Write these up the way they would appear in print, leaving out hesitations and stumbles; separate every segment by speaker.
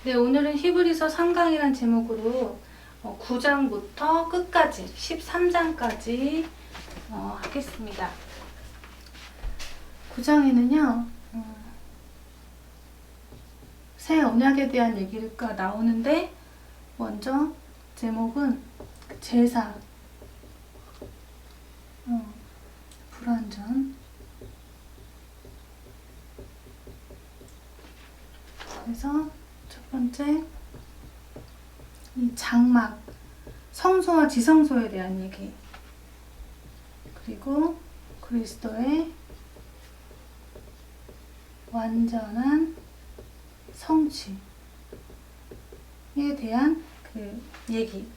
Speaker 1: 네, 오늘은 히브리서 3강이란 제목으로 9장부터 끝까지 13장까지 하겠습니다. 9장에는요 새 언약에 대한 얘기가 나오는데, 먼저 제목은 제사, 불완전. 그래서 첫 번째, 이 장막, 성소와 지성소에 대한 얘기, 그리고 그리스도의 완전한 성취에 대한 그 얘기.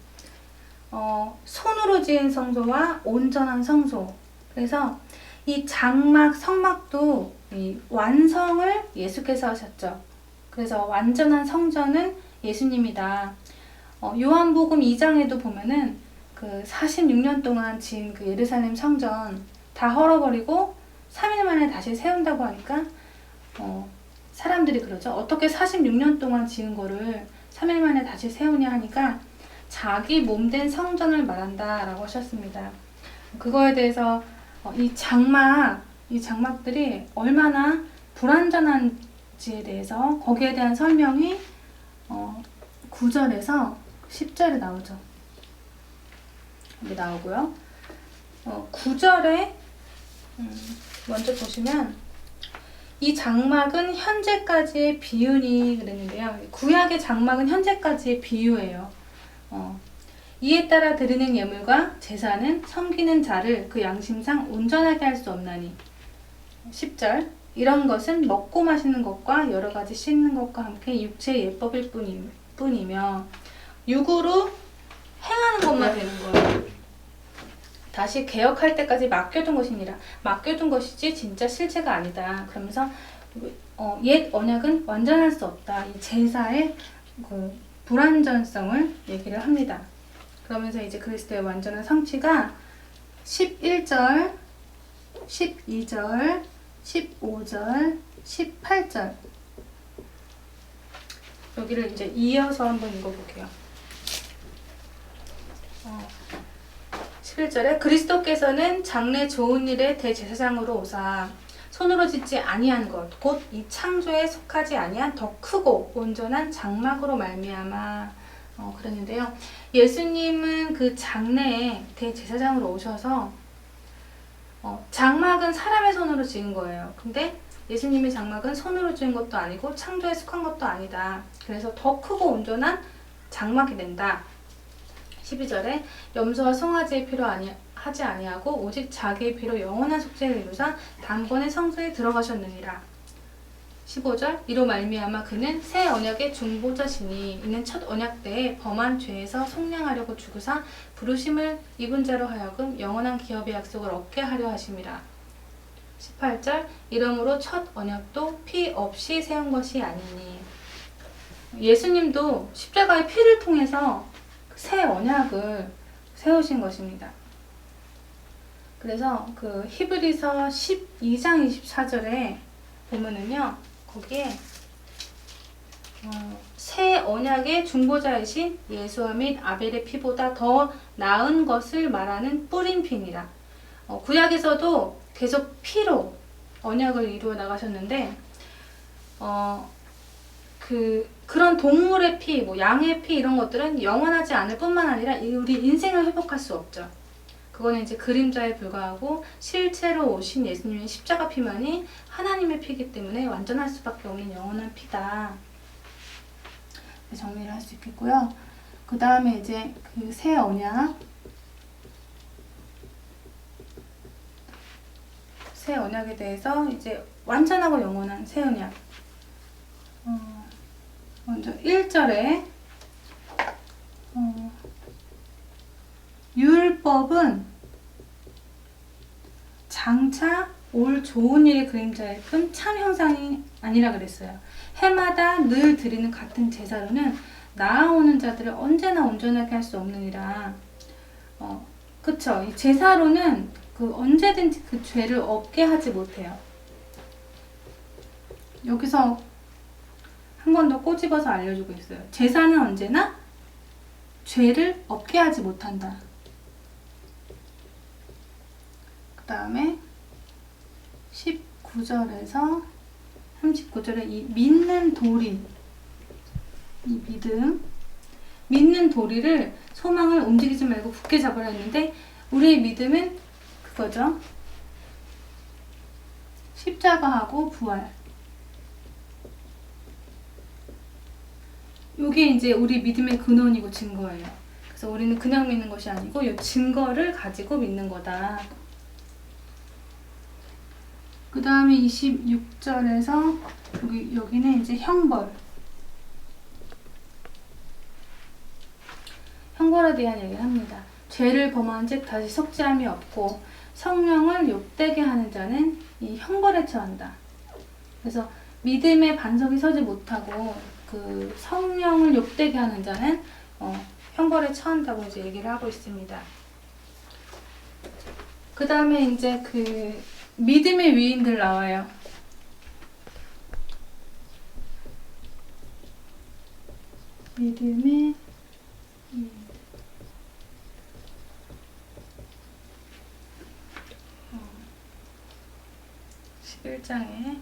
Speaker 1: 손으로 지은 성소와 온전한 성소. 그래서 이 장막, 성막도 이 완성을 예수께서 하셨죠. 그래서 완전한 성전은 예수님이다. 요한복음 2장에도 보면은 그 46년 동안 지은 그 예루살렘 성전 다 헐어버리고 3일 만에 다시 세운다고 하니까 사람들이 그러죠. 어떻게 46년 동안 지은 거를 3일 만에 다시 세우냐 하니까 자기 몸된 성전을 말한다 라고 하셨습니다. 그거에 대해서 이 장막들이 얼마나 불완전한지에 대해서 거기에 대한 설명이 9절에서 10절에 나오죠. 여기 나오고요. 9절에 먼저 보시면 이 장막은 현재까지의 비유니 그랬는데요. 구약의 장막은 현재까지의 비유예요. 이에 따라 드리는 예물과 제사는 섬기는 자를 그 양심상 온전하게 할 수 없나니. 10절, 이런 것은 먹고 마시는 것과 여러 가지 씻는 것과 함께 육체의 예법일 뿐이며 육으로 행하는 것만 되는 거예요. 다시 개혁할 때까지 맡겨둔 것이니라. 맡겨둔 것이지 진짜 실체가 아니다. 그러면서 옛 언약은 완전할 수 없다. 이 제사의 그 불완전성을 얘기를 합니다. 그러면서 이제 그리스도의 완전한 성취가 11절, 12절, 15절, 18절 여기를 이제 이어서 한번 읽어볼게요. 11절에 그리스도께서는 장래 좋은 일의 대제사장으로 오사 손으로 짓지 아니한 것 곧 이 창조에 속하지 아니한 더 크고 온전한 장막으로 말미암아 그랬는데요. 예수님은 그 장래에 대제사장으로 오셔서 장막은 사람의 손으로 지은 거예요. 근데 예수님의 장막은 손으로 지은 것도 아니고 창조에 속한 것도 아니다. 그래서 더 크고 온전한 장막이 된다. 12절에 염소와 송아지의 피로 하지 아니하고 오직 자기의 피로 영원한 속죄를 이루사 단번에 성소에 들어가셨느니라. 15절, 이로 말미암아 그는 새 언약의 중보자시니 이는 첫 언약 때에 범한 죄에서 속량하려고 죽으사 부르심을 입은 자로 하여금 영원한 기업의 약속을 얻게 하려 하심이라. 18절, 이러므로 첫 언약도 피 없이 세운 것이 아니니. 예수님도 십자가의 피를 통해서 새 언약을 세우신 것입니다. 그래서 그 히브리서 12장 24절에 보면은요, 거기에 새 언약의 중보자이신 예수와 및 아벨의 피보다 더 나은 것을 말하는 뿌린 피니라. 구약에서도 계속 피로 언약을 이루어 나가셨는데 그런 동물의 피, 뭐 양의 피 이런 것들은 영원하지 않을 뿐만 아니라 우리 인생을 회복할 수 없죠. 그거는 이제 그림자에 불과하고 실제로 오신 예수님의 십자가 피만이 하나님의 피이기 때문에 완전할 수밖에 없는 영원한 피다. 정리를 할 수 있겠고요. 그 다음에 이제 그 새 언약, 새 언약에 대해서 이제 완전하고 영원한 새 언약. 먼저 1절에 율법은 장차 올 좋은 일의 그림자일 뿐 참 형상이 아니라 그랬어요. 해마다 늘 드리는 같은 제사로는 나아오는 자들을 언제나 온전하게 할 수 없느니라. 그쵸. 이 제사로는 그 언제든지 그 죄를 없게 하지 못해요. 여기서 한 번 더 꼬집어서 알려주고 있어요. 제사는 언제나 죄를 없게 하지 못한다. 그 다음에 19절에서 39절에 이 믿는 도리, 이 믿는 도리를 소망을 움직이지 말고 굳게 잡으라 했는데 우리의 믿음은 그거죠. 십자가하고 부활. 이게 이제 우리 믿음의 근원이고 증거예요. 그래서 우리는 그냥 믿는 것이 아니고 이 증거를 가지고 믿는 거다. 그 다음에 26절에서 여기는 이제 형벌. 형벌에 대한 얘기를 합니다. 죄를 범한 즉 다시 속죄함이 없고 성령을 욕되게 하는 자는 이 형벌에 처한다. 그래서 믿음의 반석이 서지 못하고 그 성령을 욕되게 하는 자는 형벌에 처한다고 이제 얘기를 하고 있습니다. 그 다음에 이제 그 믿음의 위인들 나와요. 믿음의 위인. 11장에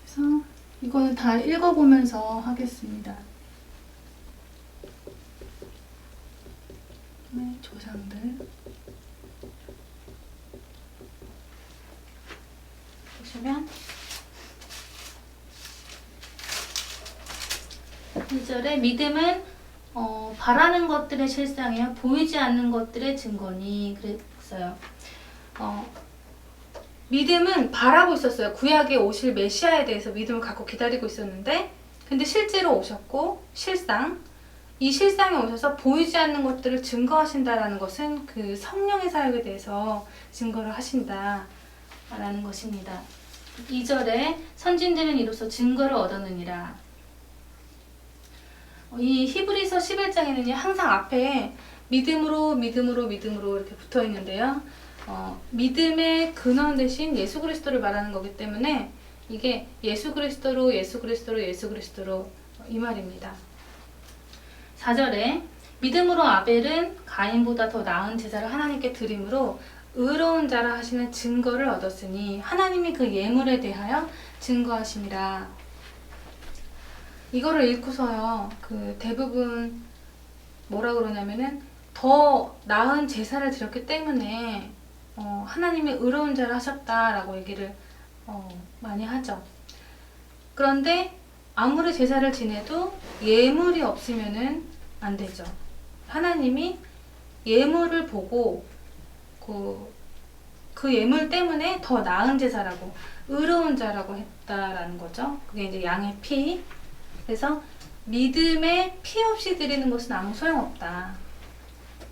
Speaker 1: 그래서 이거는 다 읽어보면서 하겠습니다. 조상들 보시면 1절에 믿음은 바라는 것들의 실상이요 보이지 않는 것들의 증거니 그랬어요. 믿음은 바라고 있었어요. 구약에 오실 메시아에 대해서 믿음을 갖고 기다리고 있었는데 근데 실제로 오셨고 이 실상에 오셔서 보이지 않는 것들을 증거하신다라는 것은 그 성령의 사역에 대해서 증거를 하신다라는 것입니다. 2절에 선진들은 이로써 증거를 얻었느니라. 이 히브리서 11장에는 항상 앞에 믿음으로 이렇게 붙어 있는데요. 믿음의 근원 대신 예수 그리스도를 말하는 거기 때문에 이게 예수 그리스도로 이 말입니다. 4절에 믿음으로 아벨은 가인보다 더 나은 제사를 하나님께 드림으로 의로운 자라 하시는 증거를 얻었으니 하나님이 그 예물에 대하여 증거하심이라. 이거를 읽고서요, 그 대부분 뭐라 그러냐면은 더 나은 제사를 드렸기 때문에 하나님이 의로운 자를 하셨다라고 얘기를 많이 하죠. 그런데 아무리 제사를 지내도 예물이 없으면은 안 되죠. 하나님이 예물을 보고 그 예물 때문에 더 나은 제사라고 의로운 자라고 했다라는 거죠. 그게 이제 양의 피. 그래서 믿음에 피 없이 드리는 것은 아무 소용없다.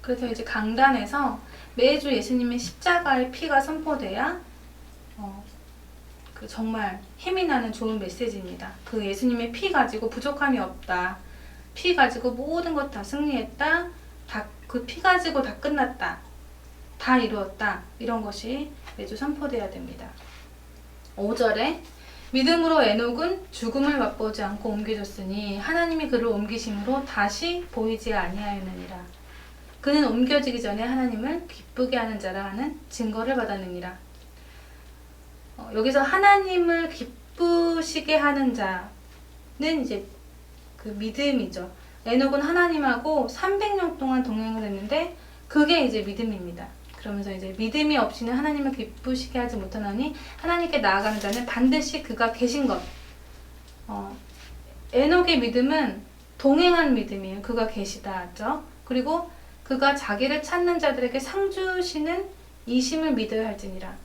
Speaker 1: 그래서 이제 강단에서 매주 예수님의 십자가의 피가 선포돼야 그 정말 힘이 나는 좋은 메시지입니다. 그 예수님의 피 가지고 부족함이 없다. 피 가지고 모든 것 다 승리했다. 그 피 가지고 다 끝났다. 다 이루었다. 이런 것이 매주 선포돼야 됩니다. 5절에 믿음으로 에녹은 죽음을 맛보지 않고 옮겨졌으니 하나님이 그를 옮기심으로 다시 보이지 아니하였느니라. 그는 옮겨지기 전에 하나님을 기쁘게 하는 자라 하는 증거를 받았느니라. 여기서 하나님을 기쁘시게 하는 자는 이제 그 믿음이죠. 에녹은 하나님하고 300년 동안 동행을 했는데 그게 이제 믿음입니다. 그러면서 이제 믿음이 없이는 하나님을 기쁘시게 하지 못하나니 하나님께 나아가는 자는 반드시 그가 계신 것. 에녹의 믿음은 동행한 믿음이에요. 그가 계시다죠. 그리고 그가 자기를 찾는 자들에게 상 주시는 이심을 믿어야 할지니라.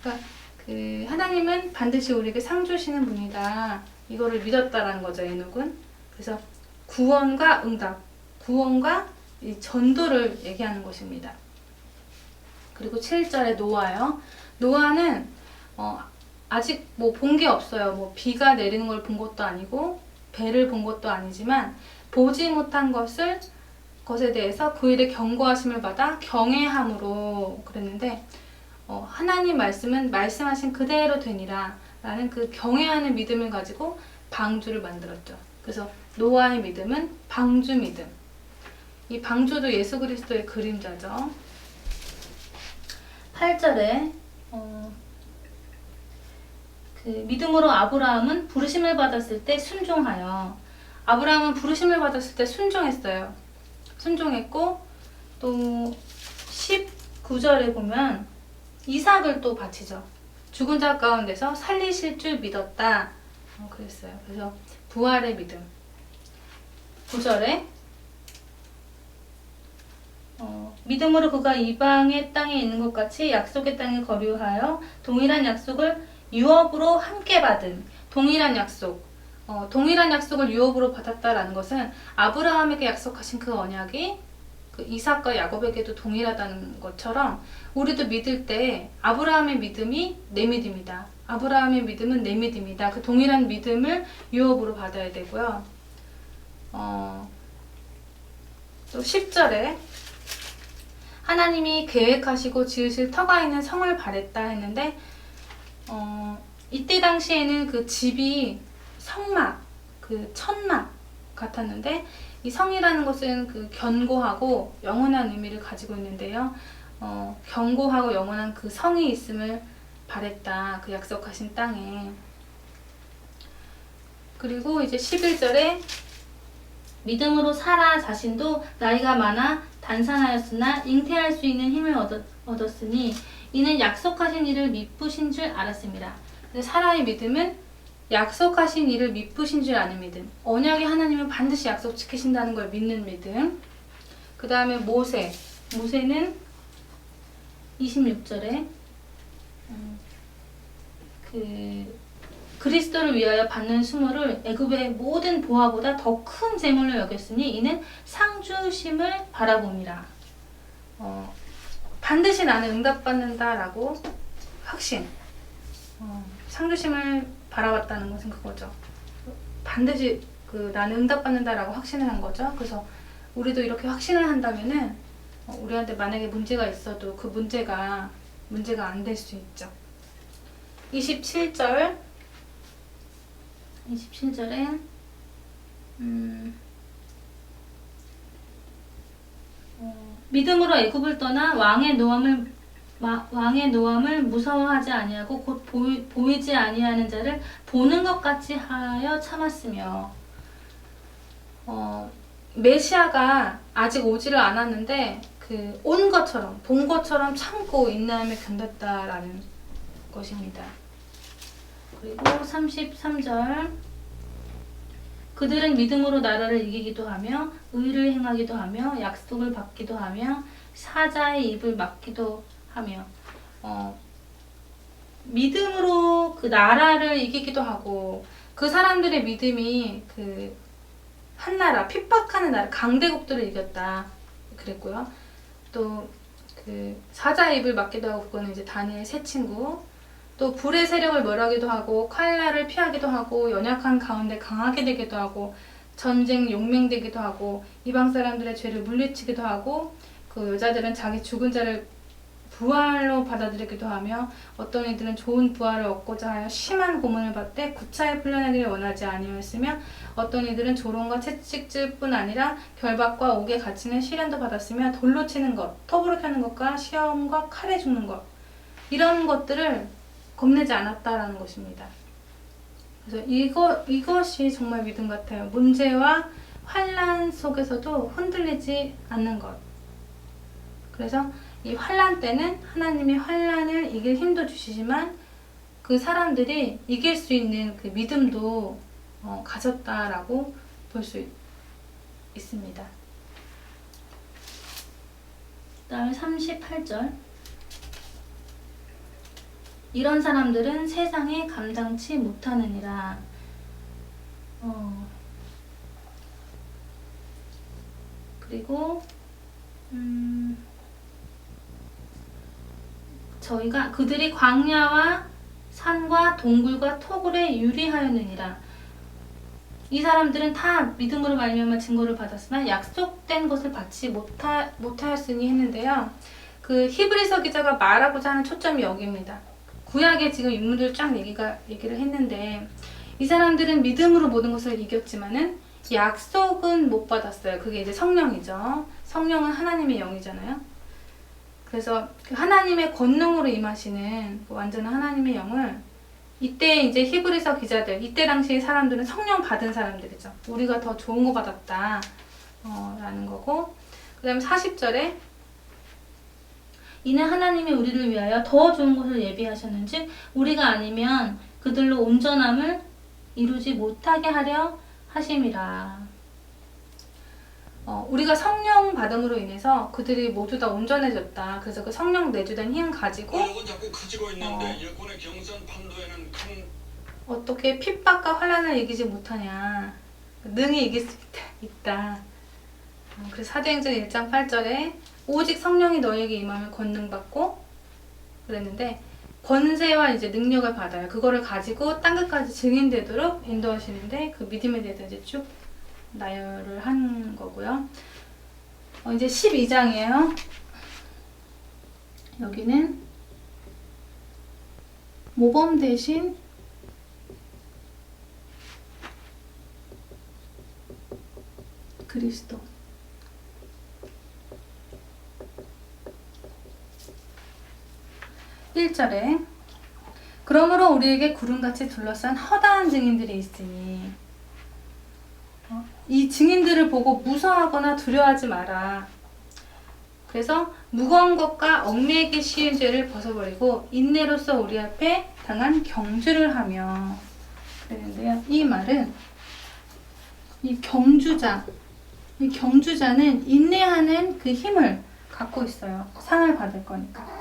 Speaker 1: 그러니까 그 하나님은 반드시 우리에게 상 주시는 분이다. 이거를 믿었다라는 거죠. 에녹은. 그래서 구원과 응답, 구원과 이 전도를 얘기하는 것입니다. 그리고 7절에 노아요. 노아는 아직 뭐 본 게 없어요. 뭐 비가 내리는 걸 본 것도 아니고 배를 본 것도 아니지만 보지 못한 것을 것에 대해서 그 일에 경고하심을 받아 경외함으로 그랬는데 하나님 말씀은 말씀하신 그대로 되니라 라는 그 경외하는 믿음을 가지고 방주를 만들었죠. 그래서 노아의 믿음은 방주 믿음. 이 방주도 예수 그리스도의 그림자죠. 8절에 그 믿음으로 아브라함은 부르심을 받았을 때 순종하여, 아브라함은 부르심을 받았을 때 순종했어요. 순종했고 또 19절에 보면 이삭을 또 바치죠. 죽은 자 가운데서 살리실 줄 믿었다 그랬어요. 그래서 부활의 믿음. 9절에 믿음으로 그가 이방의 땅에 있는 것 같이 약속의 땅에 거류하여 동일한 약속을 유업으로 함께 받은, 동일한 약속, 동일한 약속을 유업으로 받았다라는 것은 아브라함에게 약속하신 그 언약이 그 이삭과 야곱에게도 동일하다는 것처럼 우리도 믿을 때 아브라함의 믿음이 내 믿음이다, 아브라함의 믿음은 내 믿음이다, 그 동일한 믿음을 유업으로 받아야 되고요. 또 10절에 하나님이 계획하시고 지으실 터가 있는 성을 바랬다 했는데 이때 당시에는 그 집이 성막, 그 천막 같았는데 이 성이라는 것은 그 견고하고 영원한 의미를 가지고 있는데요. 견고하고 영원한 그 성이 있음을 바랬다, 그 약속하신 땅에. 그리고 이제 11절에 믿음으로 사라 자신도 나이가 많아 단산하였으나 잉태할 수 있는 힘을 얻었으니 이는 약속하신 일을 미쁘신 줄 알았습니다. 사라의 믿음은 약속하신 일을 미쁘신 줄 아는 믿음, 언약의 하나님은 반드시 약속 지키신다는 걸 믿는 믿음. 그 다음에 모세는 26절에 그리스도를 위하여 받는 수모를 애굽의 모든 보화보다 더 큰 재물로 여겼으니 이는 상주심을 바라봅니다. 반드시 나는 응답받는다라고 확신. 상주심을 바라봤다는 것은 그거죠. 반드시 나는 응답받는다라고 확신을 한 거죠. 그래서 우리도 이렇게 확신을 한다면은 우리한테 만약에 문제가 있어도 그 문제가 안 될 수 있죠. 27절에 믿음으로 애굽을 떠나 왕의 노함을 무서워하지 아니하고 곧 보이지 아니하는 자를 보는 것 같이 하여 참았으며, 메시아가 아직 오지를 않았는데 본 것처럼 참고 인내하며 견뎠다라는 것입니다. 그리고 33절 그들은 믿음으로 나라를 이기기도 하며 의를 행하기도 하며 약속을 받기도 하며 사자의 입을 막기도 하며, 믿음으로 그 나라를 이기기도 하고, 그 사람들의 믿음이 그 한 나라, 핍박하는 나라, 강대국들을 이겼다 그랬고요. 또 그 사자의 입을 막기도 하고, 그거는 이제 다니엘 세 친구. 또 불의 세력을 멸하기도 하고 칼날을 피하기도 하고 연약한 가운데 강하게 되기도 하고 전쟁 용맹되기도 하고 이방 사람들의 죄를 물리치기도 하고 그 여자들은 자기 죽은 자를 부활로 받아들이기도 하며 어떤 이들은 좋은 부활을 얻고자 하여 심한 고문을 받되 구차히 풀려나기를 원하지 아니하였으며 어떤 이들은 조롱과 채찍질 뿐 아니라 결박과 옥에 갇히는 시련도 받았으며 돌로 치는 것, 톱으로 펴는 것과 시험과 칼에 죽는 것, 이런 것들을 겁내지 않았다라는 것입니다. 그래서 이것이 정말 믿음 같아요. 문제와 환난 속에서도 흔들리지 않는 것. 그래서 이 환난 때는 하나님이 환난을 이길 힘도 주시지만 그 사람들이 이길 수 있는 그 믿음도 가졌다라고 볼 수 있습니다. 그 다음에 38절 이런 사람들은 세상에 감당치 못하느니라. 그리고 저희가 그들이 광야와 산과 동굴과 토굴에 유리하였느니라. 이 사람들은 다 믿음으로 말미암아 증거를 받았으나 약속된 것을 받지 못하였으니 했는데요. 그 히브리서 기자가 말하고자 하는 초점이 여기입니다. 구약의 지금 인물들 쫙 얘기를 했는데 이 사람들은 믿음으로 모든 것을 이겼지만은 약속은 못 받았어요. 그게 이제 성령이죠. 성령은 하나님의 영이잖아요. 그래서 그 하나님의 권능으로 임하시는 그 완전한 하나님의 영을 이때 이제 히브리서 기자들, 이때 당시 사람들은 성령 받은 사람들이죠. 우리가 더 좋은 거 받았다 라는 거고, 그 다음에 40절에 이는 하나님이 우리를 위하여 더 좋은 것을 예비하셨는지 우리가 아니면 그들로 온전함을 이루지 못하게 하려 하심이라. 우리가 성령 받음으로 인해서 그들이 모두 다 온전해졌다. 그래서 그 성령 내주된 힘 가지고
Speaker 2: 자꾸 커지고 있는데 일본의 경선 판도에는 큰
Speaker 1: 어떻게 핍박과 환난을 이기지 못하냐. 능히 이길 수 있다. 그래서 사도행전 1장 8절에 오직 성령이 너에게 임하면 권능받고 그랬는데 권세와 이제 능력을 받아요. 그거를 가지고 땅끝까지 증인되도록 인도하시는데 그 믿음에 대해서 이제 쭉 나열을 한 거고요. 이제 12장이에요. 여기는 모범 대신 그리스도. 1절에 그러므로 우리에게 구름같이 둘러싼 허다한 증인들이 있으니 이 증인들을 보고 무서워하거나 두려워하지 마라. 그래서 무거운 것과 얽매이기 쉬운 죄를 벗어버리고 인내로써 우리 앞에 당한 경주를 하며 그랬는데요. 이 말은 이 경주자는 인내하는 그 힘을 갖고 있어요. 상을 받을 거니까.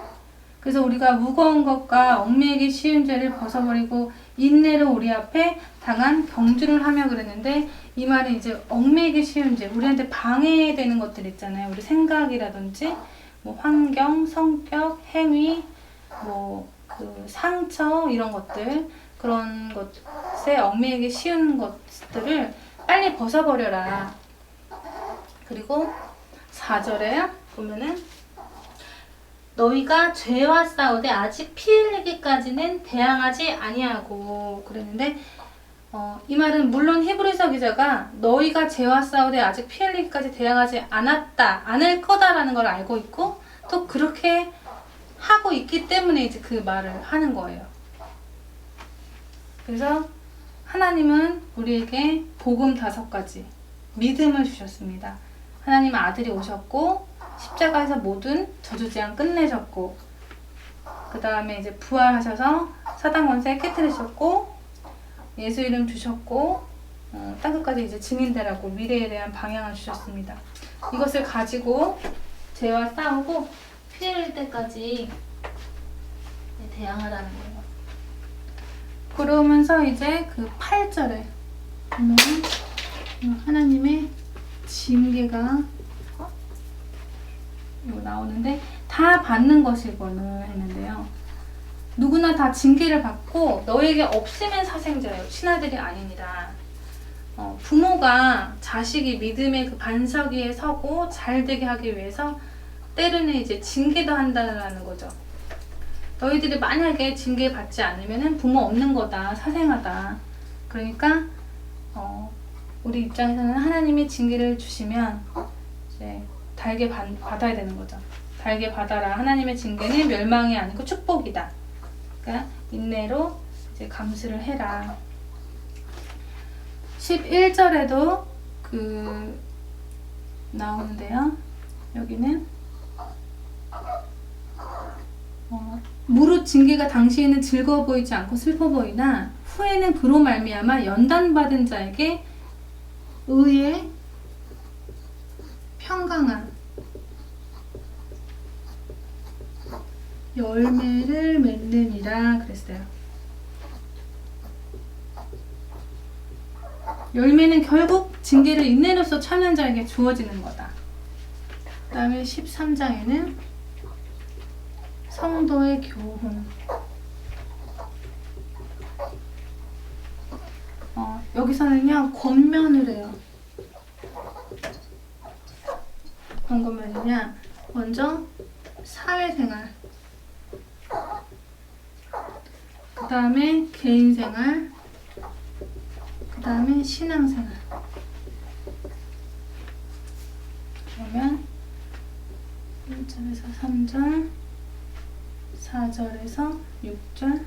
Speaker 1: 그래서 우리가 무거운 것과 얽매이기 쉬운 죄를 벗어버리고 인내로 우리 앞에 당한 경주를 하며 그랬는데 이 말은 이제 얽매이기 쉬운 죄, 우리한테 방해되는 것들 있잖아요. 우리 생각이라든지 뭐 환경, 성격, 행위, 뭐 그 상처 이런 것들 그런 것에 얽매이기 쉬운 것들을 빨리 벗어버려라. 그리고 4절에 보면은 너희가 죄와 싸우되 아직 피 흘리기까지는 대항하지 아니하고 그랬는데 이 말은 물론 히브리서 기자가 너희가 죄와 싸우되 아직 피 흘리기까지 대항하지 않을 거다라는 걸 알고 있고 또 그렇게 하고 있기 때문에 이제 그 말을 하는 거예요. 그래서 하나님은 우리에게 복음 5가지 믿음을 주셨습니다. 하나님은 아들이 오셨고 십자가에서 모든 저주재앙 끝내셨고 그 다음에 이제 부활하셔서 사단 권세 깨뜨리셨고 예수 이름 주셨고 땅끝까지 이제 증인되라고 미래에 대한 방향을 주셨습니다. 이것을 가지고 죄와 싸우고 피 흘릴 때까지 대항하라는 거예요. 그러면서 이제 그 8절에 보면 하나님의 징계가 이거 나오는데 다 받는 것이거늘 했는데요. 누구나 다 징계를 받고 너에게 없으면 사생자예요. 친아들이 아닙니다. 부모가 자식이 믿음의 그 반석 위에 서고 잘 되게 하기 위해서 때로는 이제 징계도 한다는 거죠. 너희들이 만약에 징계 받지 않으면 부모 없는 거다, 사생하다. 그러니까 우리 입장에서는 하나님이 징계를 주시면 이제 달게 받아야 되는 거죠. 달게 받아라. 하나님의 징계는 멸망이 아니고 축복이다. 그러니까 인내로 이제 감수를 해라. 11절에도 그 나오는데요. 여기는 무릇 징계가 당시에는 즐거워 보이지 않고 슬퍼 보이나 후에는 그로 말미암아 연단받은 자에게 의의 평강한 열매를 맺느니라 그랬어요. 열매는 결국 징계를 인내로써 참는 자에게 주어지는 거다. 그 다음에 13장에는 성도의 교훈. 여기서는요 권면을 해요. 어떤 권면이냐? 먼저 사회생활, 그 다음에 개인생활, 그 다음에 신앙생활. 그러면 1절에서 3절, 4절에서 6절,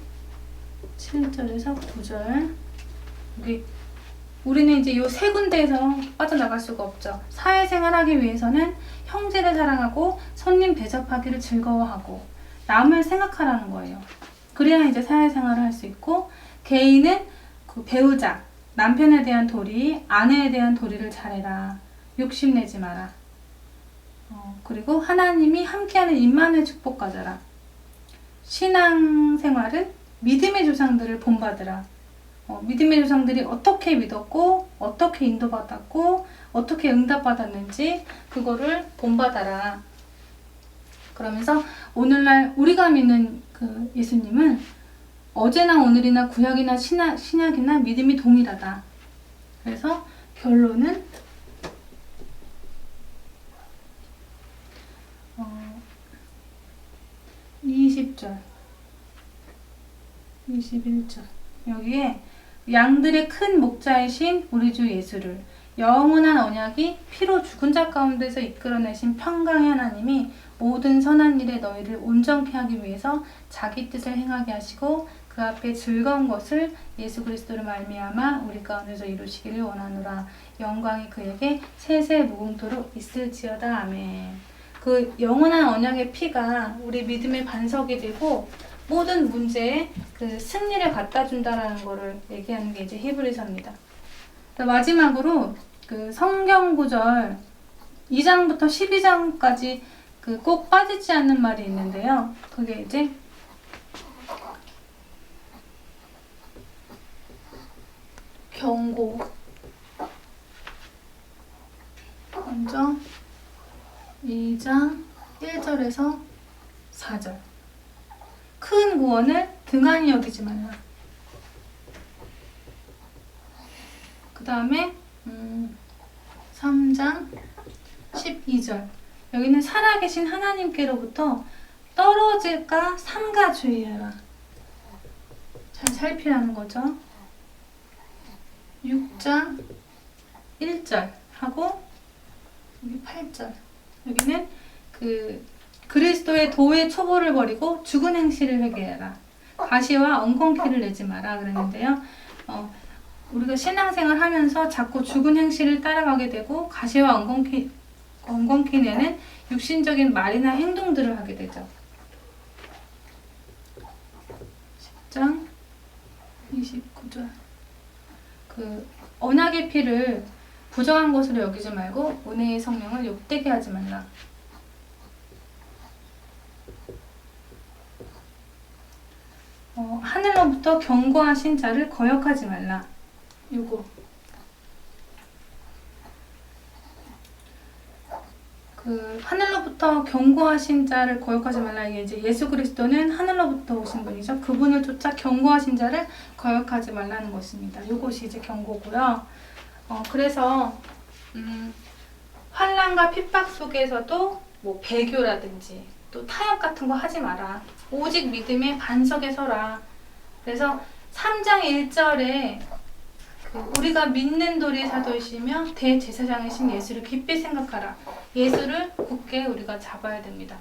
Speaker 1: 7절에서 9절. 여기 우리는 이제 요 세 군데에서 빠져나갈 수가 없죠. 사회생활 하기 위해서는 형제를 사랑하고 손님 대접하기를 즐거워하고 남을 생각하라는 거예요. 그래야 이제 사회생활을 할 수 있고, 개인은 그 배우자, 남편에 대한 도리, 아내에 대한 도리를 잘해라. 욕심내지 마라. 그리고 하나님이 함께하는 임마누엘 축복 가져라. 신앙생활은 믿음의 조상들을 본받으라. 믿음의 조상들이 어떻게 믿었고, 어떻게 인도받았고, 어떻게 응답받았는지 그거를 본받아라. 그러면서 오늘날 우리가 믿는 그 예수님은 어제나 오늘이나 구약이나 신약이나 믿음이 동일하다. 그래서 결론은 20절, 21절 여기에 양들의 큰 목자이신 우리 주 예수를 영원한 언약이 피로 죽은 자 가운데서 이끌어내신 평강의 하나님이 모든 선한 일에 너희를 온전케 하기 위해서 자기 뜻을 행하게 하시고 그 앞에 즐거운 것을 예수 그리스도를 말미암아 우리 가운데서 이루시기를 원하노라. 영광이 그에게 세세 무궁토록 있을지어다. 아멘. 그 영원한 언약의 피가 우리 믿음의 반석이 되고 모든 문제에 그 승리를 갖다 준다라는 거를 얘기하는 게 이제 히브리서입니다. 마지막으로 그 성경 구절 2장부터 12장까지 그 꼭 빠지지 않는 말이 있는데요. 그게 이제 경고. 먼저 2장 1절에서 4절. 큰 구원을 등한히 여기지 말라. 그 다음에 3장 12절. 여기는 살아계신 하나님께로부터 떨어질까 삼가 주의하라. 잘 살피라는 거죠. 6장 1절 하고 여기 8절. 여기는 그 그리스도의 도의 초보를 버리고 죽은 행실을 회개하라. 가시와 엉겅퀴를 내지 마라 그랬는데요. 우리가 신앙생활 하면서 자꾸 죽은 행실을 따라가게 되고 가시와 엉겅퀴 내는 육신적인 말이나 행동들을 하게 되죠. 10장 29절. 그 언약의 피를 부정한 것으로 여기지 말고 은혜의 성령을 욕되게 하지 말라. 하늘로부터 경고하신 자를 거역하지 말라. 요거. 그 하늘로부터 경고하신 자를 거역하지 말라. 이게 이제 예수 그리스도는 하늘로부터 오신 분이죠. 그분을 쫓아 경고하신 자를 거역하지 말라는 것입니다. 요것이 이제 경고고요. 그래서 환난과 핍박 속에서도 뭐 배교라든지 또 타협 같은 거 하지 마라. 오직 믿음의 반석에 서라. 그래서 3장 1절에 우리가 믿는 도리의 사도이시며 대제사장이신 예수를 깊이 생각하라. 예수를 굳게 우리가 잡아야 됩니다.